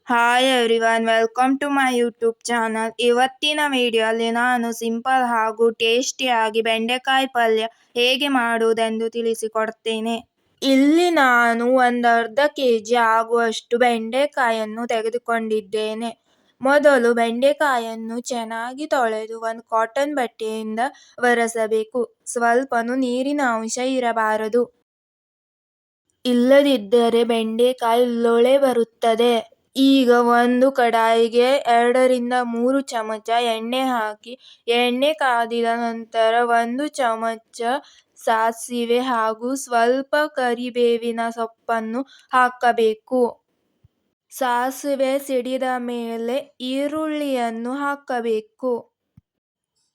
Hi everyone, welcome to my YouTube channel. ಇವತ್ತಿನ ವಿಡಿಯೋಲಿ ನಾನು ಸಿಂಪಲ್ ಹಾಗೂ ಟೇಸ್ಟಿಯಾಗಿ ಬೆಂಡೆಕಾಯಿ ಪಲ್ಯ ಹೇಗೆ ಮಾಡುವುದೆಂದು ತಿಳಿಸಿಕೊಡ್ತೇನೆ. ಇಲ್ಲಿ ನಾನು ಒಂದು ಅರ್ಧ kg ಆಗುವಷ್ಟು ಬೆಂಡೆಕಾಯನ್ನು ತೆಗೆದುಕೊಂಡಿದ್ದೇನೆ. ಮೊದಲು ಬೆಂಡೆಕಾಯನ್ನು ಚೆನ್ನಾಗಿ ತೊಳೆದು ಒಂದು ಕಾಟನ್ ಬಟ್ಟೆಯಿಂದ ಒರೆಸಬೇಕು. ಸ್ವಲ್ಪನೂ ನೀರಿನ ಅಂಶ ಇರಬಾರದು, ಇಲ್ಲದಿದ್ದರೆ ಬೆಂಡೆಕಾಯಿ ಲೊಳೆ ಬರುತ್ತದೆ. ಈಗ ಒಂದು ಕಡಾಯಿಗೆ 2-3 ಚಮಚ ಎಣ್ಣೆ ಹಾಕಿ, ಎಣ್ಣೆ ಕಾದಿದ ನಂತರ 1 ಚಮಚ ಸಾಸಿವೆ ಹಾಗೂ ಸ್ವಲ್ಪ ಕರಿಬೇವಿನ ಸೊಪ್ಪನ್ನು ಹಾಕಬೇಕು. ಸಾಸಿವೆ ಸಿಡಿದ ಮೇಲೆ ಈರುಳ್ಳಿಯನ್ನು ಹಾಕಬೇಕು.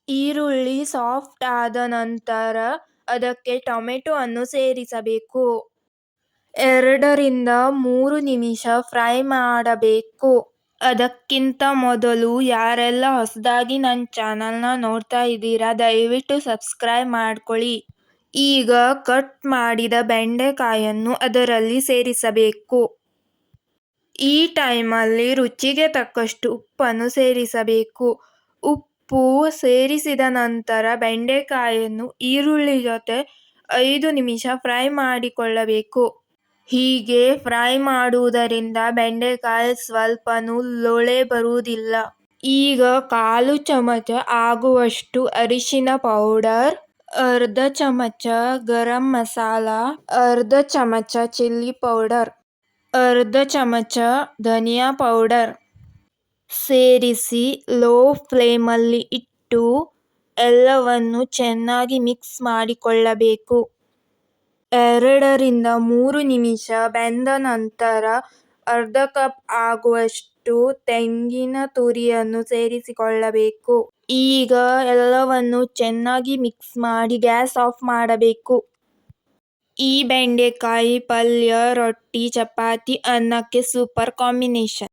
ಈರುಳ್ಳಿ ಸಾಫ್ಟ್ ಆದ ನಂತರ ಅದಕ್ಕೆ ಟೊಮೆಟೊ ಅನ್ನು ಸೇರಿಸಬೇಕು. 2-3 ನಿಮಿಷ ಫ್ರೈ ಮಾಡಬೇಕು. ಅದಕ್ಕಿಂತ ಮೊದಲು ಯಾರೆಲ್ಲ ಹೊಸದಾಗಿ ನನ್ನ ಚಾನಲ್ನ ನೋಡ್ತಾ ಇದ್ದೀರಾ, ದಯವಿಟ್ಟು ಸಬ್ಸ್ಕ್ರೈಬ್ ಮಾಡ್ಕೊಳ್ಳಿ. ಈಗ ಕಟ್ ಮಾಡಿದ ಬೆಂಡೆಕಾಯನ್ನು ಅದರಲ್ಲಿ ಸೇರಿಸಬೇಕು. ಈ ಟೈಮಲ್ಲಿ ರುಚಿಗೆ ತಕ್ಕಷ್ಟು ಉಪ್ಪನ್ನು ಸೇರಿಸಬೇಕು. ಉಪ್ಪು ಸೇರಿಸಿದ ನಂತರ ಬೆಂಡೆಕಾಯನ್ನು ಈರುಳ್ಳಿ ಜೊತೆ 5 ನಿಮಿಷ ಫ್ರೈ ಮಾಡಿಕೊಳ್ಳಬೇಕು. ಹೀಗೆ ಫ್ರೈ ಮಾಡುವುದರಿಂದ ಬೆಂಡೆಕಾಯಿ ಸ್ವಲ್ಪನೂ ಲೊಳೆ ಬರುವುದಿಲ್ಲ. ಈಗ 1/4 ಚಮಚ ಆಗುವಷ್ಟು ಅರಿಶಿನ ಪೌಡರ್, ಅರ್ಧ ಚಮಚ ಗರಂ ಮಸಾಲ, ಅರ್ಧ ಚಮಚ ಚಿಲ್ಲಿ ಪೌಡರ್, ಅರ್ಧ ಚಮಚ ಧನಿಯಾ ಪೌಡರ್ ಸೇರಿಸಿ ಲೋ ಫ್ಲೇಮಲ್ಲಿ ಇಟ್ಟು ಎಲ್ಲವನ್ನು ಚೆನ್ನಾಗಿ ಮಿಕ್ಸ್ ಮಾಡಿಕೊಳ್ಳಬೇಕು. 2-3 ನಿಮಿಷ ಬೆಂದ ನಂತರ ಅರ್ಧ ಕಪ್ ಆಗುವಷ್ಟು ತೆಂಗಿನ ತುರಿಯನ್ನು ಸೇರಿಸಿಕೊಳ್ಳಬೇಕು. ಈಗ ಎಲ್ಲವನ್ನು ಚೆನ್ನಾಗಿ ಮಿಕ್ಸ್ ಮಾಡಿ ಗ್ಯಾಸ್ ಆಫ್ ಮಾಡಬೇಕು. ಈ ಬೆಂಡೆಕಾಯಿ ಪಲ್ಯ ರೊಟ್ಟಿ, ಚಪಾತಿ, ಅನ್ನಕ್ಕೆ ಸೂಪರ್ ಕಾಂಬಿನೇಷನ್.